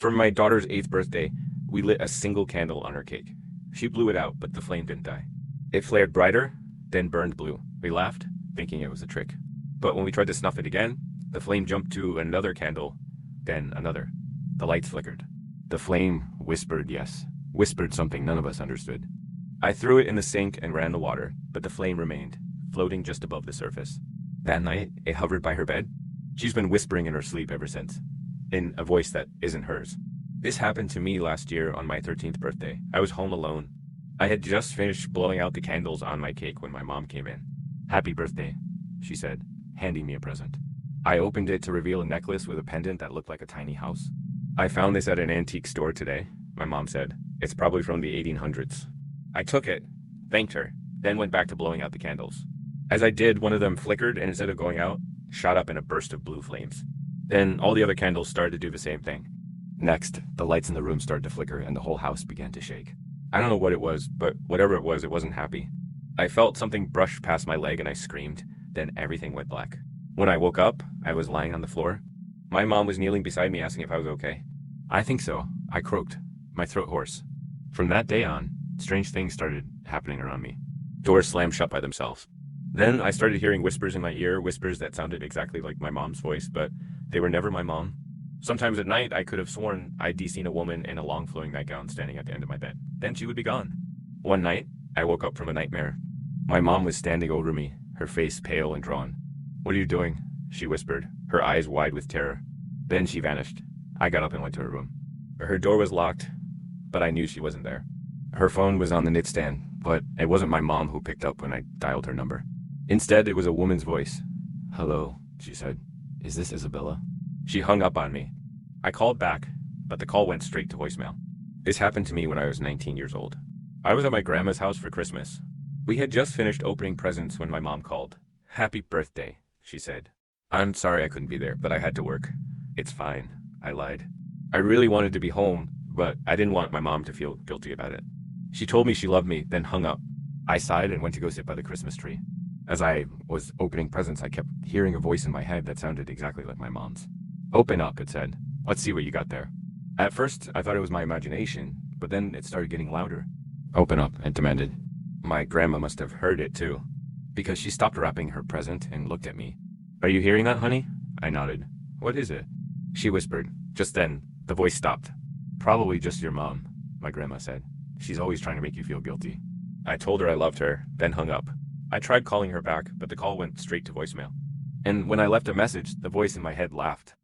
For my daughter's 8th birthday, we lit a single candle on her cake. She blew it out, but the flame didn't die. It flared brighter, then burned blue. We laughed, thinking it was a trick. But when we tried to snuff it again, the flame jumped to another candle, then another. The lights flickered. The flame whispered yes, whispered something none of us understood. I threw it in the sink and ran the water, but the flame remained, floating just above the surface. That night, it hovered by her bed. She's been whispering in her sleep ever since, in a voice that isn't hers. This happened to me last year on my 13th birthday. I was home alone. I had just finished blowing out the candles on my cake when my mom came in. "Happy birthday," she said, handing me a present. I opened it to reveal a necklace with a pendant that looked like a tiny house. "I found this at an antique store today," my mom said. "It's probably from the 1800s. I took it, thanked her, then went back to blowing out the candles. As I did, one of them flickered and instead of going out, shot up in a burst of blue flames. Then all the other candles started to do the same thing. Next, the lights in the room started to flicker and the whole house began to shake. I don't know what it was, but whatever it wasn't happy. I felt something brush past my leg and I screamed, then everything went black. When I woke up, I was lying on the floor. My mom was kneeling beside me asking if I was okay. "I think so," I croaked, my throat hoarse. From that day on, strange things started happening around me. Doors slammed shut by themselves. Then I started hearing whispers in my ear, whispers that sounded exactly like my mom's voice, but they were never my mom. Sometimes at night, I could have sworn I'd seen a woman in a long flowing nightgown standing at the end of my bed. Then she would be gone. One night, I woke up from a nightmare. My mom was standing over me, her face pale and drawn. "What are you doing?" she whispered, her eyes wide with terror. Then she vanished. I got up and went to her room. Her door was locked, but I knew she wasn't there. Her phone was on the nightstand, but it wasn't my mom who picked up when I dialed her number. Instead, it was a woman's voice. "Hello," she said. "Is this Isabella?" She hung up on me. I called back, but the call went straight to voicemail. This happened to me when I was 19 years old. I was at my grandma's house for Christmas. We had just finished opening presents when my mom called. "Happy birthday," she said. "I'm sorry I couldn't be there, but I had to work." "It's fine," I lied. I really wanted to be home, but I didn't want my mom to feel guilty about it. She told me she loved me, then hung up. I sighed and went to go sit by the Christmas tree. As I was opening presents, I kept hearing a voice in my head that sounded exactly like my mom's. "Open up," it said. "Let's see what you got there." At first, I thought it was my imagination, but then it started getting louder. "Open up," it demanded. My grandma must have heard it too, because she stopped wrapping her present and looked at me. "Are you hearing that, honey?" I nodded. "What is it?" She whispered. Just then, the voice stopped. "Probably just your mom," my grandma said. "She's always trying to make you feel guilty." I told her I loved her, then hung up. I tried calling her back, but the call went straight to voicemail. And when I left a message, the voice in my head laughed.